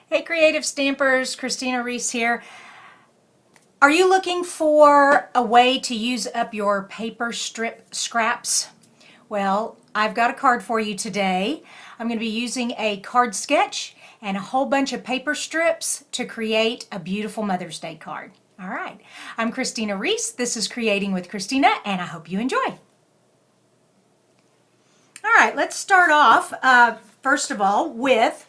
Hey Creative Stampers, Kristina Reese here. Are you looking for a way to use up your paper strip scraps? Well, I've got a card for you today. I'm going to be using a card sketch and a whole bunch of paper strips to create a beautiful Mother's Day card. All right, I'm Kristina Reese. This is Creating with Kristina, and I hope you enjoy. All right, let's start off, first of all, with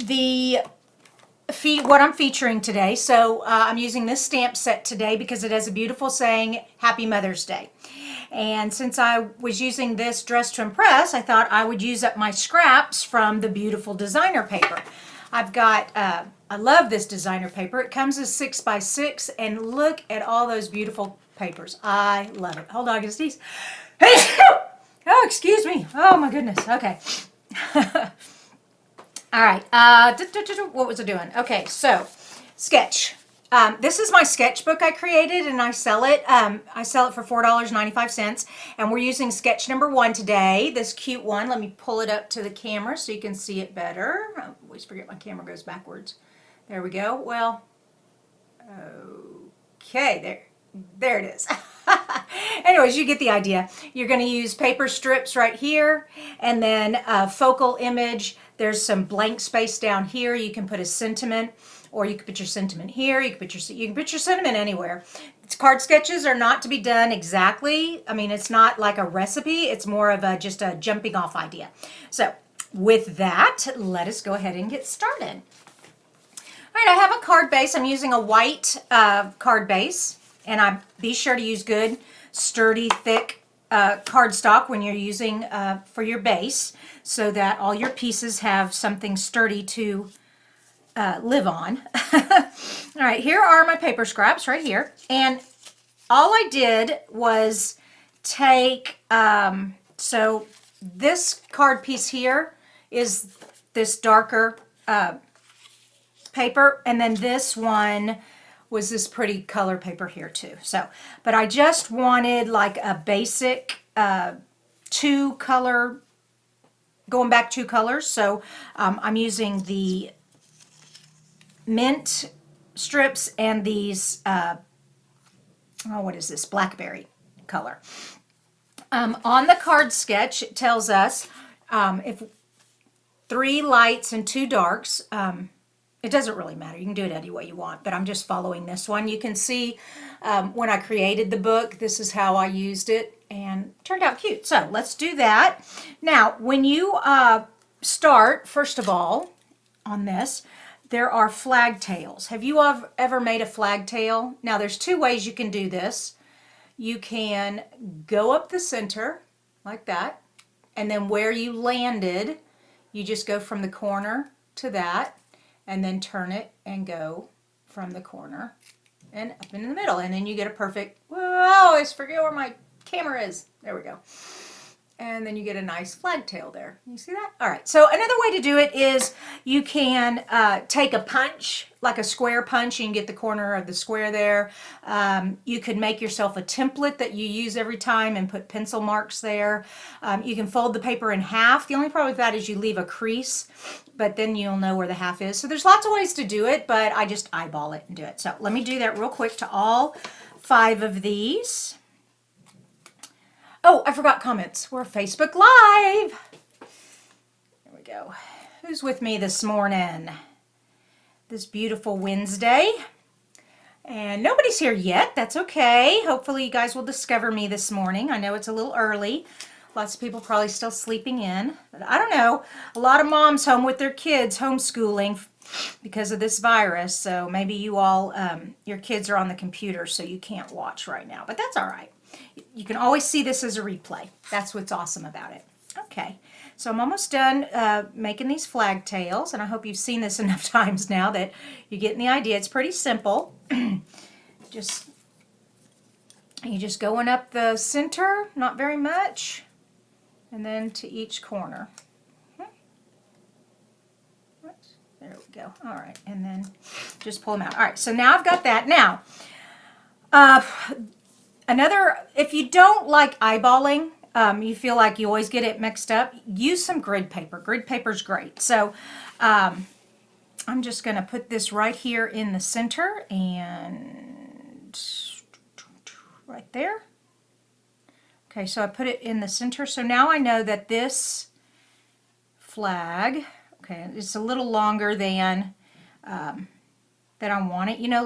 the what I'm featuring today. So I'm using this stamp set today because it has a beautiful saying, Happy Mother's Day. And since I was using this Dress to Impress, I thought I would use up my scraps from the beautiful designer paper. I've got, I love this designer paper. It comes as 6x6, and look at all those beautiful papers. I love it. Hold on, I can sneeze. Oh, excuse me. Oh my goodness. Okay. All right, what was I doing? Okay, so sketch. This is my sketchbook I created, and I sell it. I sell it for $4.95, and we're using sketch number 1 today. This cute one. Let me pull it up to the camera so you can see it better. I always forget my camera goes backwards. There we go. Well, okay, there it is. Anyways, you get the idea. You're going to use paper strips right here, and then a focal image. There's some blank space down here. You can put a sentiment, or you can put your sentiment here. You can put your sentiment anywhere. Card sketches are not to be done exactly. I mean, it's not like a recipe. It's more of just a jumping off idea. So with that, let us go ahead and get started. All right, I have a card base. I'm using a white card base, and be sure to use good, sturdy, thick cardstock when you're using for your base, so that all your pieces have something sturdy to live on. All right, here are my paper scraps right here, and all I did was take, so this card piece here is this darker paper, and then this one was this pretty color paper here too. So, but I just wanted like a basic 2-color, going back 2 colors. So I'm using the mint strips and these, what is this, blackberry color. On the card sketch, it tells us if 3 lights and 2 darks. It doesn't really matter. You can do it any way you want, but I'm just following this one. You can see when I created the book, this is how I used it, and it turned out cute. So let's do that. Now, when you start, first of all, on this, there are flag tails. Have you ever made a flag tail? Now, there's 2 ways you can do this. You can go up the center like that, and then where you landed, you just go from the corner to that, and then turn it and go from the corner and up in the middle, and then you get a perfect, whoa, I forget where my camera is. There we go. And then you get a nice flag tail there. You see that? All right, so another way to do it is you can take a punch, like a square punch, and get the corner of the square there. You could make yourself a template that you use every time and put pencil marks there. You can fold the paper in half. The only problem with that is you leave a crease, but then you'll know where the half is. So there's lots of ways to do it, but I just eyeball it and do it. So let me do that real quick to all 5 of these. Oh, I forgot comments. We're Facebook Live. There we go. Who's with me this morning? This beautiful Wednesday. And nobody's here yet. That's okay. Hopefully you guys will discover me this morning. I know it's a little early. Lots of people probably still sleeping in. But I don't know. A lot of moms home with their kids homeschooling because of this virus. So maybe you all, your kids are on the computer so you can't watch right now. But that's all right. You can always see this as a replay. That's what's awesome about it. Okay, so I'm almost done making these flag tails, and I hope you've seen this enough times now that you're getting the idea. It's pretty simple. You just going up the center, not very much, and then to each corner. There we go. All right, and then just pull them out. All right, so now I've got that. Now, if you don't like eyeballing, you feel like you always get it mixed up, use some grid paper. Grid paper's great. So I'm just going to put this right here in the center and right there. Okay, so I put it in the center. So now I know that this flag, okay, it's a little longer than I want it. You know,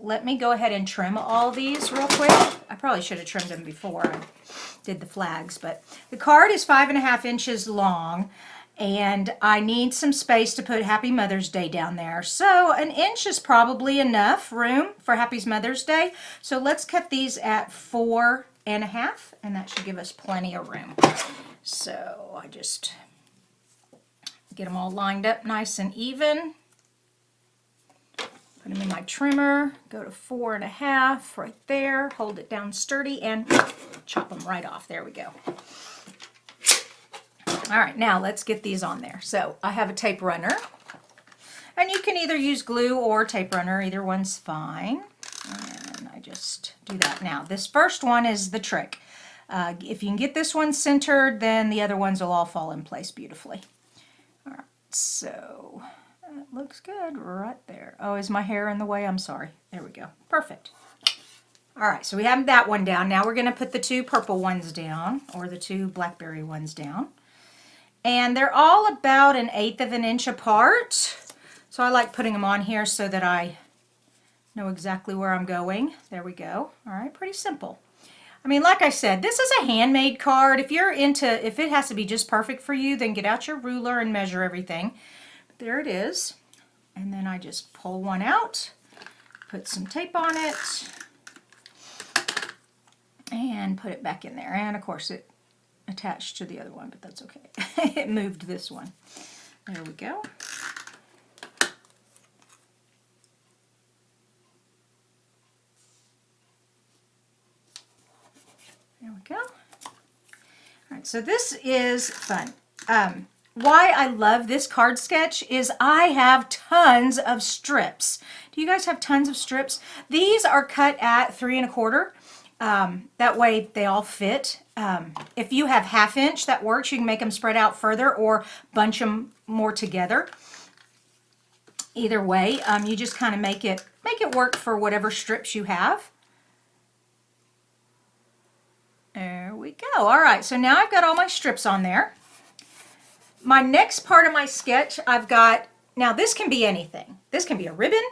let me go ahead and trim all these real quick. I probably should have trimmed them before I did the flags, but the card is 5.5 inches long, and I need some space to put Happy Mother's Day down there. So 1 inch is probably enough room for Happy Mother's Day. So let's cut these at 4.5, and that should give us plenty of room. So I just get them all lined up nice and even. Put them in my trimmer, go to 4.5 right there, hold it down sturdy, and chop them right off. There we go. All right, now let's get these on there. So I have a tape runner, and you can either use glue or tape runner. Either one's fine. And I just do that. Now, this first one is the trick. If you can get this one centered, then the other ones will all fall in place beautifully. All right, so that looks good right there. Oh, is my hair in the way? I'm sorry. There we go. Perfect. All right, so we have that one down. Now we're going to put the 2 purple ones down, or the 2 blackberry ones down. And they're all about 1/8 of an inch apart. So I like putting them on here so that I know exactly where I'm going. There we go. All right, pretty simple. I mean, like I said, this is a handmade card. If it has to be just perfect for you, then get out your ruler and measure everything. But there it is. And then I just pull one out, put some tape on it, and put it back in there. And of course it attached to the other one, but that's okay. It moved this one. There we go. There we go. All right, so this is fun. Why I love this card sketch is I have tons of strips. Do you guys have tons of strips? These are cut at 3 1/4. That way they all fit. If you have 1/2 inch, that works. You can make them spread out further or bunch them more together. Either way, you just kind of make it work for whatever strips you have. There we go. All right, so now I've got all my strips on there. My next part of my sketch, I've got, now this can be anything. This can be a ribbon.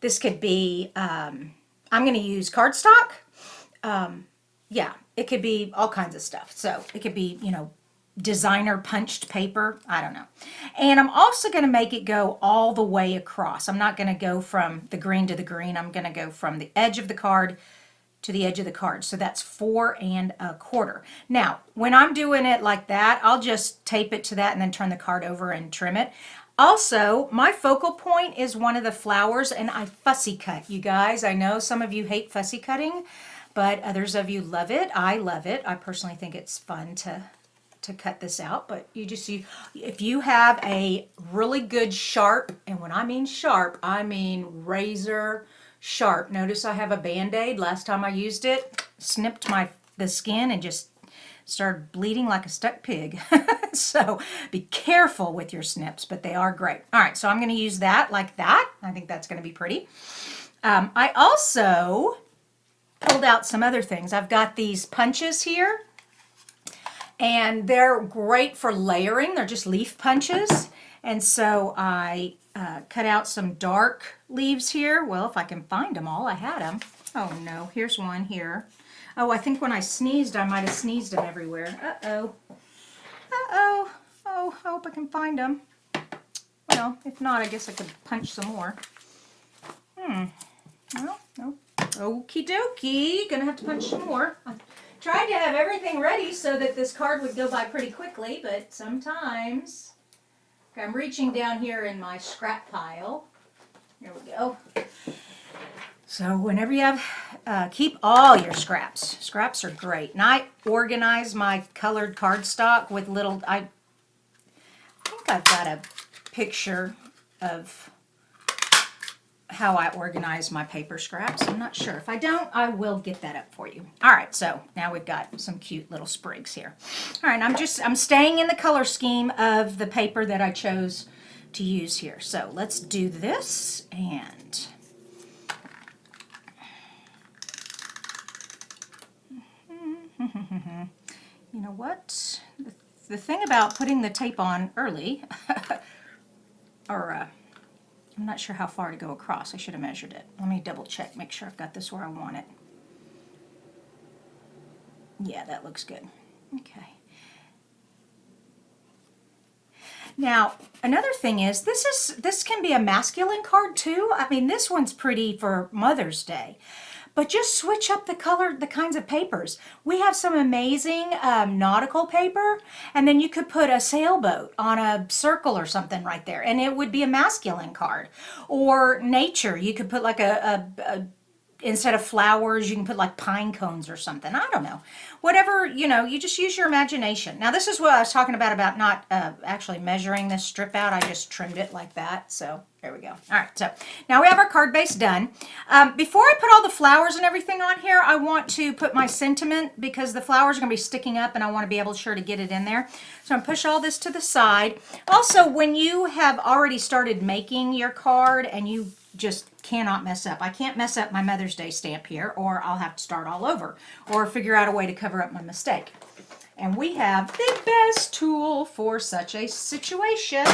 This could be, I'm going to use cardstock. Yeah, it could be all kinds of stuff. So it could be, you know, designer punched paper. I don't know. And I'm also going to make it go all the way across. I'm not going to go from the green to the green. I'm going to go from the edge of the card to the edge of the card. So that's 4 1/4. Now, when I'm doing it like that, I'll just tape it to that and then turn the card over and trim it. Also, my focal point is one of the flowers, and I fussy cut. You guys, I know some of you hate fussy cutting, but others of you love it. I love it. I personally think it's fun to cut this out, but if you have a really good sharp, and when I mean sharp, I mean razor sharp. Notice I have a Band-Aid. Last time I used it, snipped the skin and just started bleeding like a stuck pig. So be careful with your snips, but they are great. All right, so I'm going to use that like that. I think that's going to be pretty. I also pulled out some other things. I've got these punches here, and they're great for layering. They're just leaf punches. And so I cut out some dark leaves here. Well, if I can find them all, I had them. Oh no, here's one here. Oh, I think when I sneezed, I might have sneezed them everywhere. Uh-oh. Uh-oh. Oh, I hope I can find them. Well, if not, I guess I could punch some more. Well, no. Okie dokie. Gonna have to punch some more. I tried to have everything ready so that this card would go by pretty quickly, but sometimes... Okay, I'm reaching down here in my scrap pile. Here we go. So whenever you have, keep all your scraps. Scraps are great. And I organize my colored cardstock with little, I think I've got a picture of how I organize my paper scraps. I'm not sure. If I don't, I will get that up for you. All right, so now we've got some cute little sprigs here. All right, I'm staying in the color scheme of the paper that I chose to use here. So let's do this, and you know what? The thing about putting the tape on early, or I'm not sure how far to go across. I should have measured it. Let me double check, make sure I've got this where I want it. Yeah, that looks good. Okay. Now, another thing is, this can be a masculine card too. I mean, this one's pretty for Mother's Day. But just switch up the color, the kinds of papers. We have some amazing nautical paper, and then you could put a sailboat on a circle or something right there, and it would be a masculine card. Or nature, you could put like instead of flowers, you can put like pine cones or something. I don't know. Whatever, you know, you just use your imagination. Now, this is what I was talking about not actually measuring this strip out. I just trimmed it like that. So there we go. All right, so now we have our card base done. Before I put all the flowers and everything on here, I want to put my sentiment, because the flowers are going to be sticking up and I want to be able to get it in there. So I'm going to push all this to the side. Also, when you have already started making your card and you just cannot mess up. I can't mess up my Mother's Day stamp here, or I'll have to start all over or figure out a way to cover up my mistake. And we have the best tool for such a situation.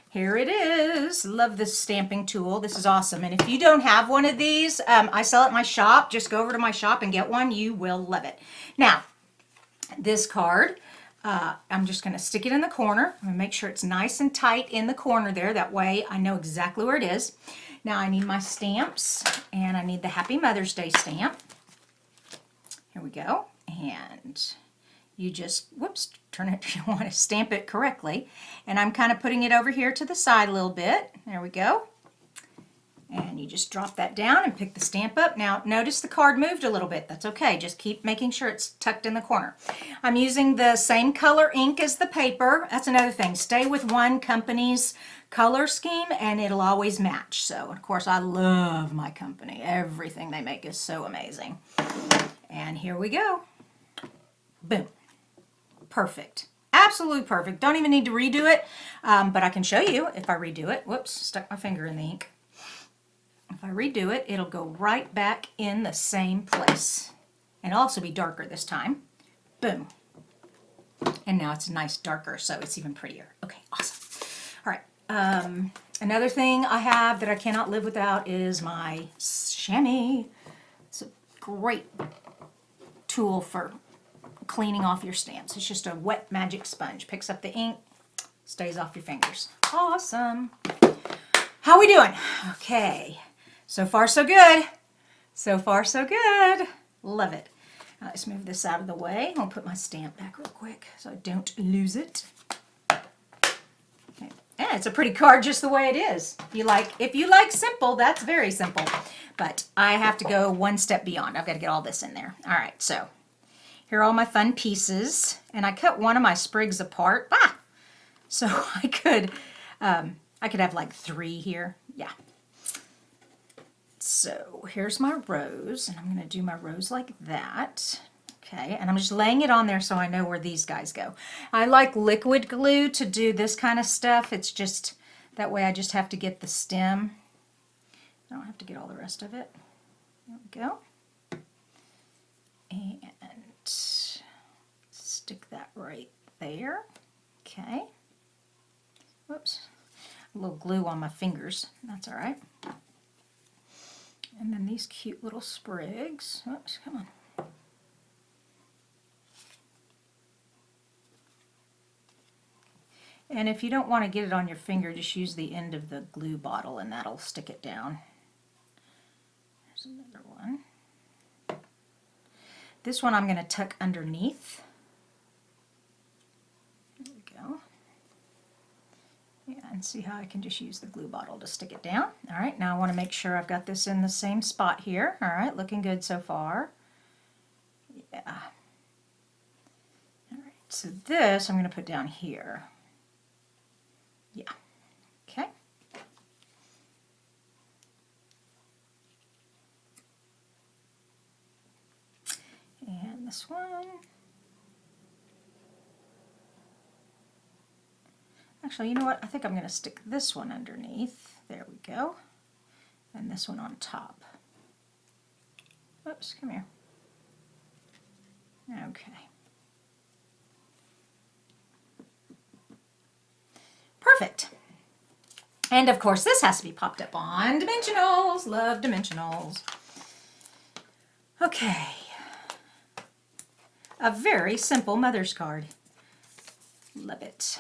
Here it is. Love this stamping tool. This is awesome. And if you don't have one of these, I sell at my shop. Just go over to my shop and get one. You will love it. Now, this card, I'm just going to stick it in the corner. I'm going to make sure it's nice and tight in the corner there. That way I know exactly where it is. Now I need my stamps, and I need the Happy Mother's Day stamp. Here we go. And you just, whoops, turn it, you want to stamp it correctly. And I'm kind of putting it over here to the side a little bit. There we go. And you just drop that down and pick the stamp up. Now, notice the card moved a little bit. That's okay. Just keep making sure it's tucked in the corner. I'm using the same color ink as the paper. That's another thing. Stay with one company's color scheme and it'll always match. So, of course, I love my company. Everything they make is so amazing. And here we go. Boom. Perfect. Absolutely perfect. Don't even need to redo it, but I can show you if I redo it. Whoops, stuck my finger in the ink. If I redo it, it'll go right back in the same place. And it'll also be darker this time. Boom. And now it's nice darker, so it's even prettier. Okay, awesome. All right. Another thing I have that I cannot live without is my chamois. It's a great tool for cleaning off your stamps. It's just a wet magic sponge. Picks up the ink, stays off your fingers. Awesome. How we doing? Okay. So far, so good. So far, so good. Love it. Now let's move this out of the way. I'll put my stamp back real quick so I don't lose it. Okay. Yeah, it's a pretty card just the way it is. If you like simple, that's very simple. But I have to go one step beyond. I've got to get all this in there. All right, so here are all my fun pieces. And I cut one of my sprigs apart. So I could have like 3 here. Yeah. So here's my rose, and I'm going to do my rose like that. Okay, and I'm just laying it on there so I know where these guys go. I like liquid glue to do this kind of stuff. It's just, that way I just have to get the stem. I don't have to get all the rest of it. There we go. And stick that right there. Okay. Whoops. A little glue on my fingers. That's all right. And then these cute little sprigs. Oops, come on. And if you don't want to get it on your finger, just use the end of the glue bottle and that'll stick it down. There's another one. This one I'm going to tuck underneath. There we go. Yeah, and see how I can just use the glue bottle to stick it down. All right, now I want to make sure I've got this in the same spot here. All right, looking good so far. Yeah. All right, so this I'm going to put down here. Yeah. Okay. this one. Actually, you know what? I think I'm going to stick this one underneath. There we go. And this one on top. Oops, come here. Okay. Perfect. And of course, this has to be popped up on dimensionals. Love dimensionals. Okay. A very simple mother's card. Love it.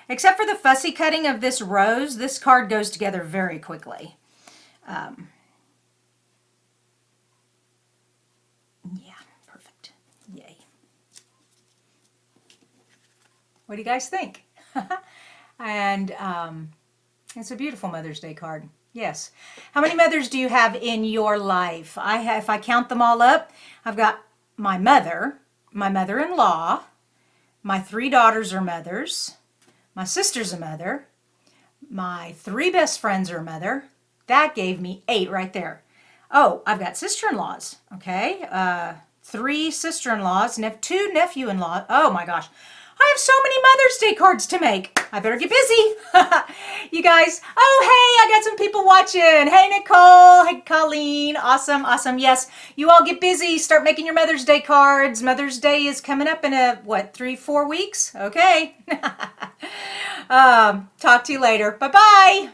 Except for the fussy cutting of this rose, this card goes together very quickly. Yeah, perfect. Yay. What do you guys think? And it's a beautiful Mother's Day card. Yes. How many mothers do you have in your life? If I count them all up, I've got my mother-in-law, my 3 daughters are mothers, my sister's a mother, my 3 best friends are a mother. That gave me 8 right there. Oh, I've got sister-in-laws, okay? 3 sister-in-laws, 2 nephew-in-laws. Oh my gosh. I have so many Mother's Day cards to make. I better get busy. You guys, oh, hey, I got some people watching. Hey, Nicole. Hey, Colleen. Awesome, awesome. Yes, you all get busy. Start making your Mother's Day cards. Mother's Day is coming up in 3-4 weeks? Okay. Talk to you later. Bye-bye.